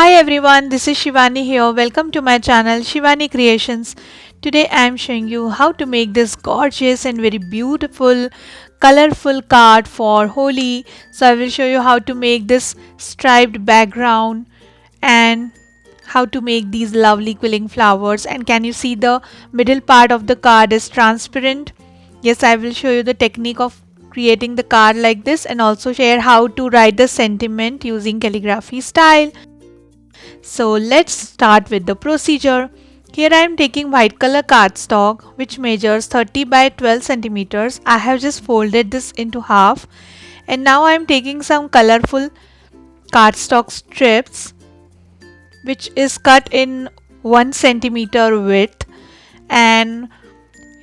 Hi everyone, this is Shivani here. Welcome to my channel Shivani Creations. Today I am showing you how to make this gorgeous and very beautiful colorful card for Holi. So I will show you how to make this striped background and how to make these lovely quilling flowers. And can you see the middle part of the card is transparent? Yes, I will show you the technique of creating the card like this and also share how to write the sentiment using calligraphy style. So let's start with the procedure. Here I am taking white color cardstock which measures 30 by 12 centimeters. I have just folded this into half and now I am taking some colorful cardstock strips which is cut in 1 centimeter width, and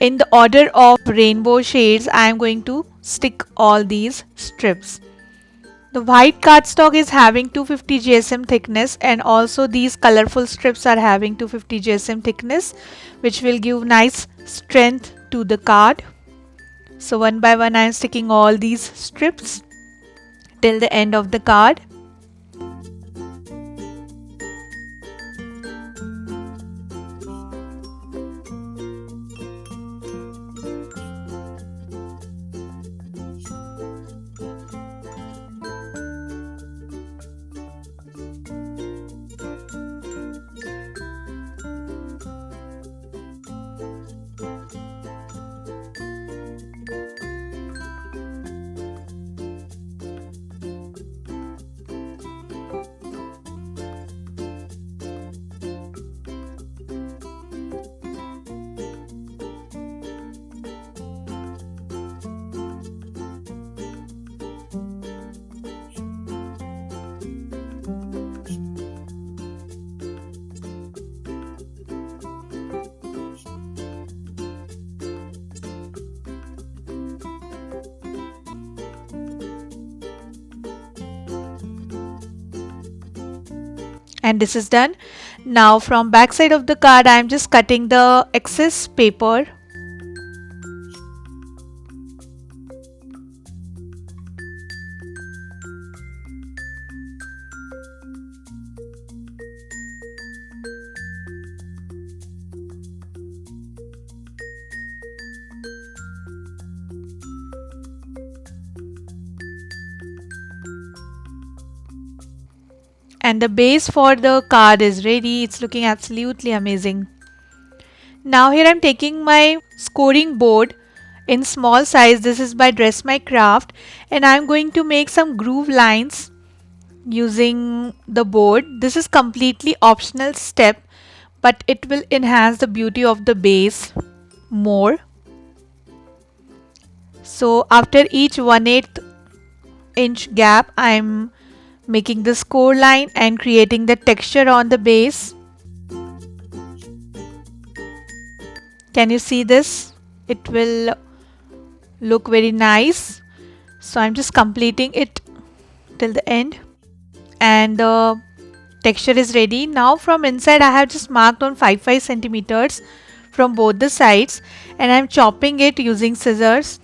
in the order of rainbow shades I am going to stick all these strips. The white cardstock is having 250 GSM thickness and also these colorful strips are having 250 GSM thickness, which will give nice strength to the card. So one by one I am sticking all these strips till the end of the card. And this is done. Now from back side of the card I am just cutting the excess paper. And the base for the card is ready. It's looking absolutely amazing. Now here I'm taking my scoring board in small size. This is by Dress My Craft and I'm going to make some groove lines using the board. This is completely optional step, but it will enhance the beauty of the base more. So after each 1/8 inch gap I'm making the score line and creating the texture on the base. Can you see this? It will look very nice. So I'm just completing it till the end and the texture is ready. Now from inside I have just marked on 5 centimeters from both the sides and I'm chopping it using scissors.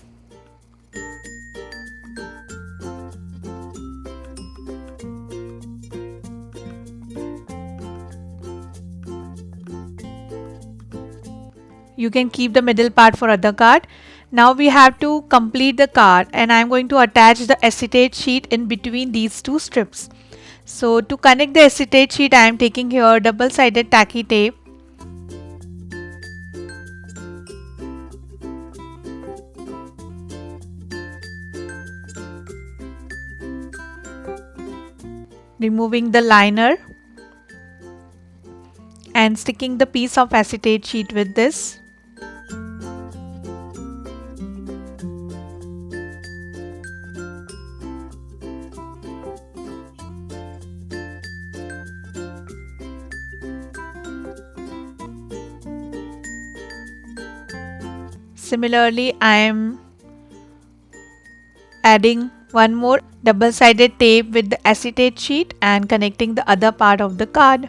You can keep the middle part for other card. Now we have to complete the card and I am going to attach the acetate sheet in between these two strips. So to connect the acetate sheet I am taking here double-sided tacky tape. Removing the liner and sticking the piece of acetate sheet with this. Similarly, I am adding one more double-sided tape with the acetate sheet and connecting the other part of the card.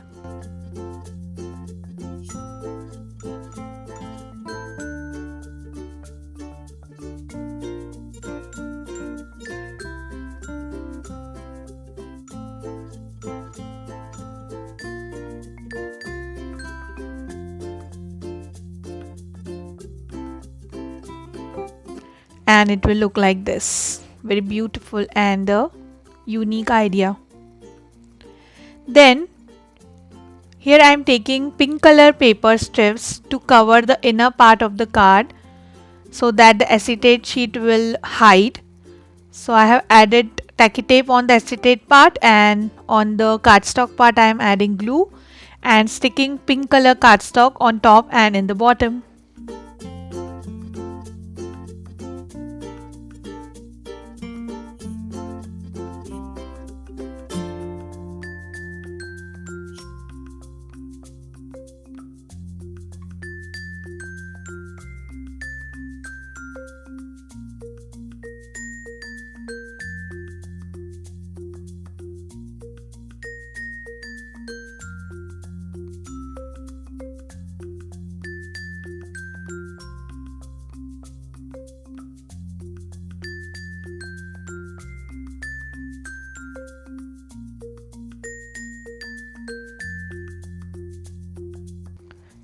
and it will look like this. Very beautiful and a unique idea. Then here I am taking pink color paper strips to cover the inner part of the card so that the acetate sheet will hide. So I have added tacky tape on the acetate part, and on the cardstock part I am adding glue and sticking pink color cardstock on top and in the bottom.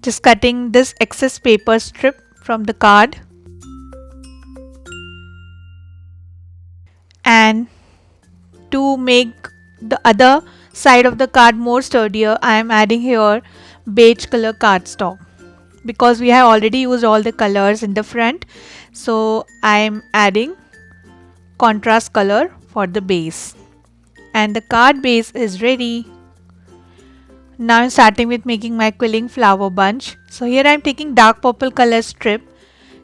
Just cutting this excess paper strip from the card, and to make the other side of the card more sturdier, I am adding here beige color cardstock because we have already used all the colors in the front. So I am adding contrast color for the base, and the card base is ready. Now I'm starting with making my quilling flower bunch. So here I'm taking dark purple color strip,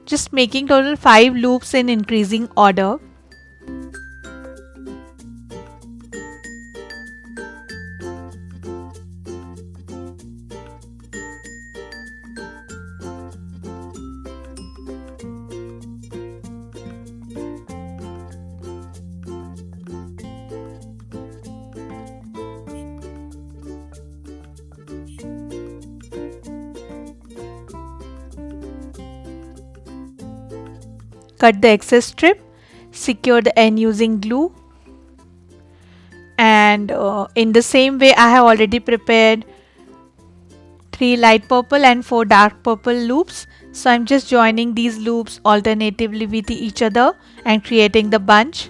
just making total 5 loops in increasing order. Cut the excess strip, secure the end using glue, and in the same way I have already prepared 3 light purple and 4 dark purple loops. So I'm just joining these loops alternatively with each other and creating the bunch.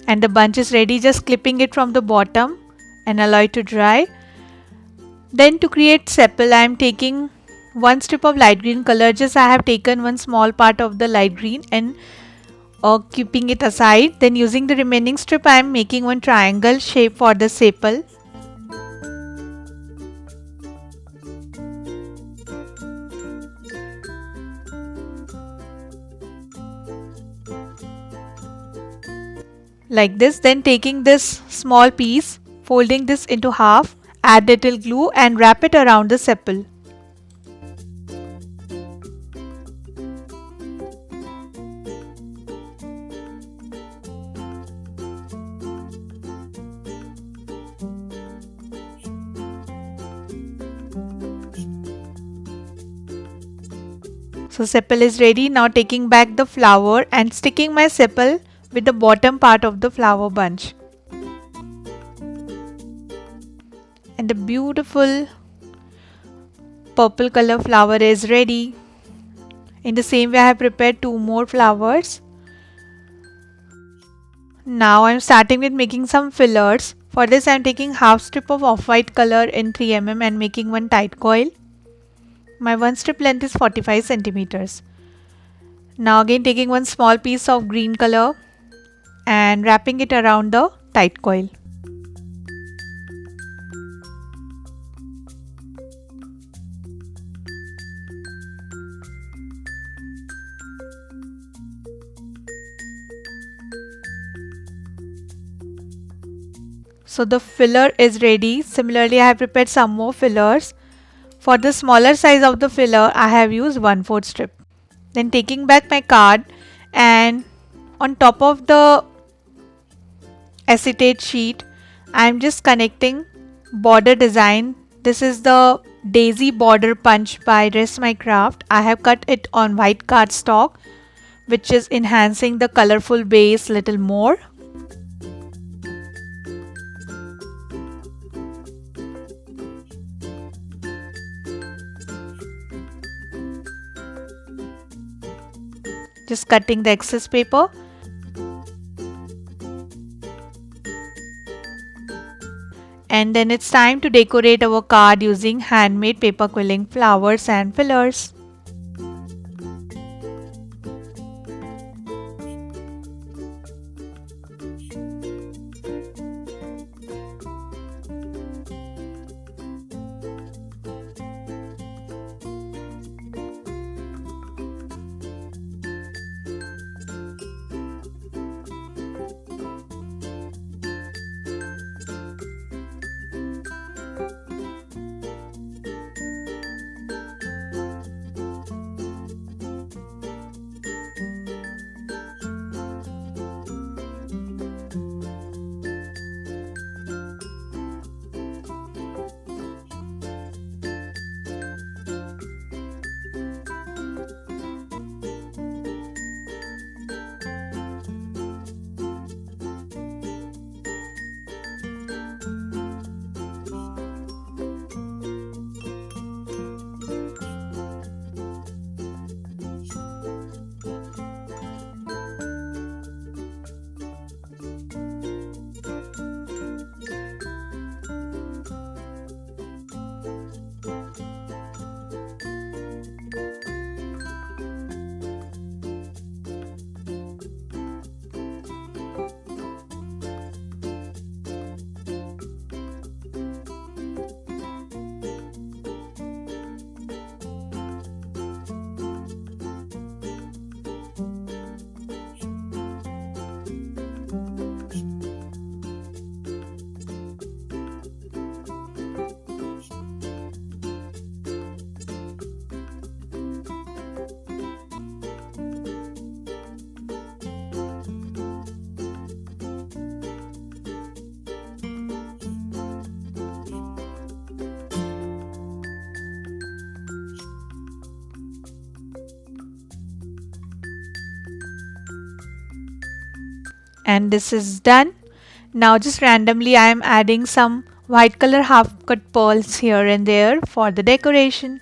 And the bunch is ready, just clipping it from the bottom and allow it to dry. Then to create sepal, I am taking one strip of light green color. Just I have taken one small part of the light green and keeping it aside. Then using the remaining strip, I am making one triangle shape for the sepal. Like this. Then taking this small piece, folding this into half, add little glue and wrap it around the sepal. So sepal is ready. Now taking back the flower and sticking my sepal with the bottom part of the flower bunch. And the beautiful purple color flower is ready. In the same way I have prepared 2 more flowers. Now I am starting with making some fillers. For this I am taking half strip of off-white color in 3 mm and making one tight coil. My one strip length is 45 centimeters. Now again taking one small piece of green color and wrapping it around the tight coil. So the filler is ready. Similarly, I have prepared some more fillers. For the smaller size of the filler, I have used 1/4 strip. Then taking back my card and on top of the acetate sheet, I am just connecting border design. This is the daisy border punch by Rest My Craft. I have cut it on white cardstock which is enhancing the colorful base little more. Just cutting the excess paper. And then it's time to decorate our card using handmade paper quilling flowers and fillers. And this is done. Now just randomly I am adding some white color half cut pearls here and there for the decoration.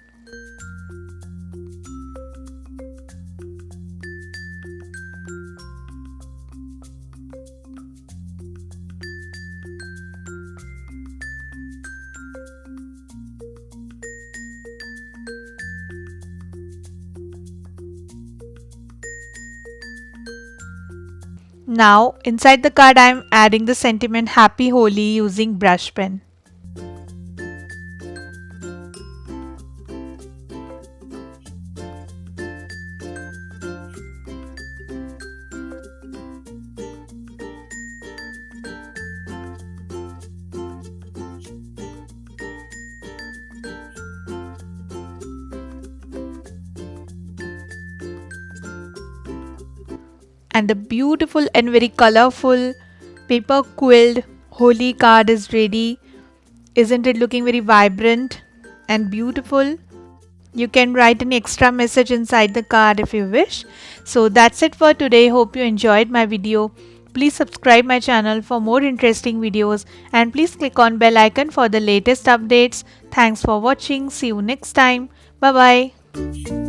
Now inside the card I am adding the sentiment Happy Holi using brush pen. And the beautiful and very colorful paper quilled Holi card is ready. Isn't it looking very vibrant and beautiful? You can write an extra message inside the card if you wish. So that's it for today. Hope you enjoyed my video. Please subscribe my channel for more interesting videos and please click on bell icon for the latest updates. Thanks for watching. See you next time. Bye bye.